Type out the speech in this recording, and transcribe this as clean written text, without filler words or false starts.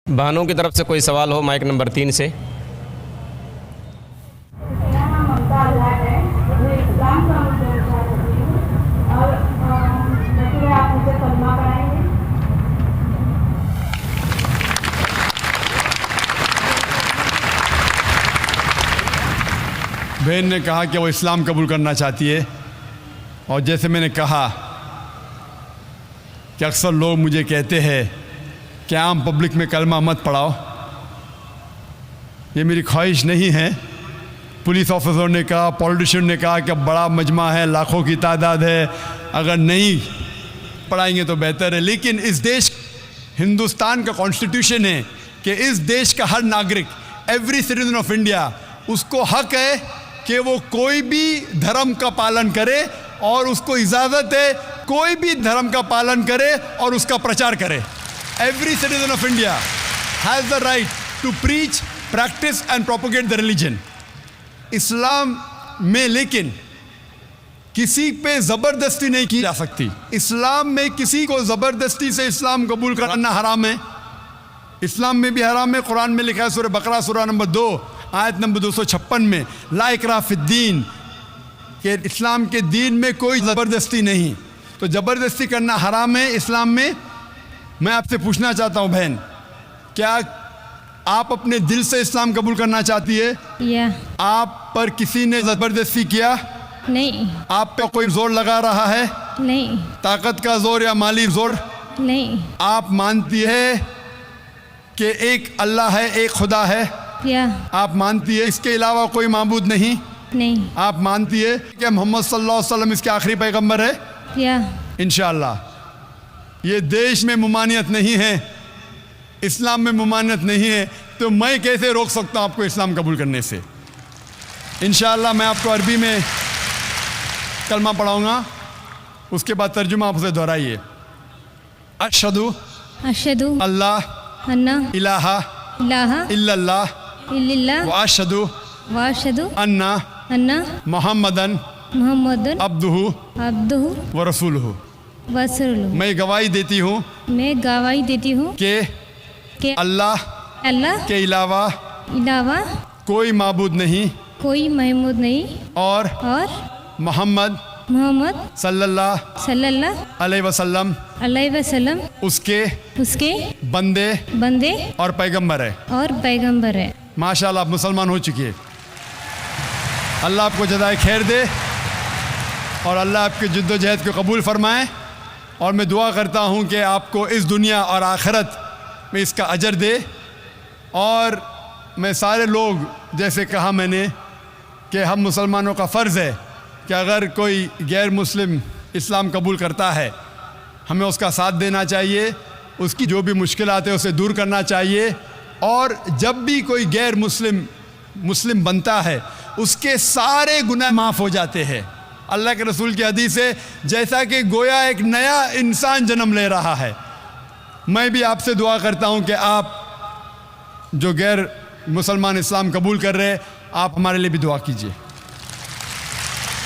बहनों की तरफ से कोई सवाल हो माइक नंबर 3 से। बहन ने कहा कि वो इस्लाम कबूल करना चाहती है, और जैसे मैंने कहा कि अक्सर लोग मुझे कहते हैं कि आम पब्लिक में कलमा मत पढ़ाओ। ये मेरी ख्वाहिश नहीं है। पुलिस ऑफिसर ने कहा, पॉलिटिशियन ने कहा कि बड़ा मजमा है, लाखों की तादाद है, अगर नहीं पढ़ाएंगे तो बेहतर है। लेकिन इस देश, हिंदुस्तान का कॉन्स्टिट्यूशन है कि इस देश का हर नागरिक, एवरी सिटीजन ऑफ इंडिया, उसको हक है कि वो कोई भी धर्म का पालन करे, और उसको इजाज़त है कोई भी धर्म का पालन करे और उसका प्रचार करे। Every citizen of India has the right to preach, practice and propagate the religion. इस्लाम में लेकिन किसी पे ज़बरदस्ती नहीं की जा सकती। इस्लाम में किसी को ज़बरदस्ती से इस्लाम कबूल करना हराम है। इस्लाम में भी हराम है। कुरान में लिखा है सूरह बकरा सूरह नंबर 2 आयत नंबर 256 में, ला इकराह फिद्दीन, कि इस्लाम के दीन में कोई ज़बरदस्ती नहीं। तो ज़बरदस्ती करना हराम है इस्लाम में। मैं आपसे पूछना चाहता हूँ बहन, क्या आप अपने दिल से इस्लाम कबूल करना चाहती है? या आप पर किसी ने ज़बरदस्ती किया? नहीं। आप पे कोई जोर लगा रहा है? नहीं। ताकत का जोर या माली जोर? नहीं। आप मानती है कि एक अल्लाह है, एक खुदा है? या आप मानती है इसके अलावा कोई माबूद नहीं? नहीं। आप मानती है कि मोहम्मद सल्लल्लाहु अलैहि वसल्लम इसके आखिरी पैगंबर है? या इंशाअल्लाह। ये देश में मुमानियत नहीं है, इस्लाम में मुमानियत नहीं है, तो मैं कैसे रोक सकता हूँ आपको इस्लाम कबूल करने से? इंशाअल्लाह मैं आपको अरबी में कलमा पढ़ाऊँगा, उसके बाद तर्जुमा आपसे दोहराइए। अशहदु अशहदु अल्लाह अन्ना इलाहा इलाहा इल्लल्लाह इल्लल्लाह व अशहदु व अशहदु अन्ना अन्ना मुहम्मदन मुहम्मदन अब्दुहु अब्दुहु व रसूलुहु। व रसूलुहु। मैं गवाही देती हूँ मैं गवाही देती हूँ कि कि अल्लाह अल्लाह के अलावा अलावा कोई माबूद नहीं, कोई महमूद नहीं, और मोहम्मद मोहम्मद सल्लल्लाहु अलैहि वसल्लम अलैहि वसल्लम उसके उसके बंदे बंदे और पैगंबर है। और पैगंबर है। माशाल्लाह आप मुसलमान हो चुकी है। अल्लाह आपको जज़ाए खैर दे और अल्लाह आपकी जद्दोजहद को कबूल फरमाए, और मैं दुआ करता हूँ कि आपको इस दुनिया और आखिरत में इसका अजर दे। और मैं सारे लोग, जैसे कहा मैंने कि हम मुसलमानों का फ़र्ज़ है कि अगर कोई गैर मुस्लिम इस्लाम कबूल करता है, हमें उसका साथ देना चाहिए, उसकी जो भी मुश्किलात है उसे दूर करना चाहिए, और जब भी कोई गैर मुस्लिम बनता है उसके सारे गुनाह माफ़ हो जाते हैं। अल्लाह के रसूल की हदीस है, जैसा कि गोया एक नया इंसान जन्म ले रहा है। मैं भी आपसे दुआ करता हूँ कि आप जो गैर मुसलमान इस्लाम कबूल कर रहे हैं, आप हमारे लिए भी दुआ कीजिए।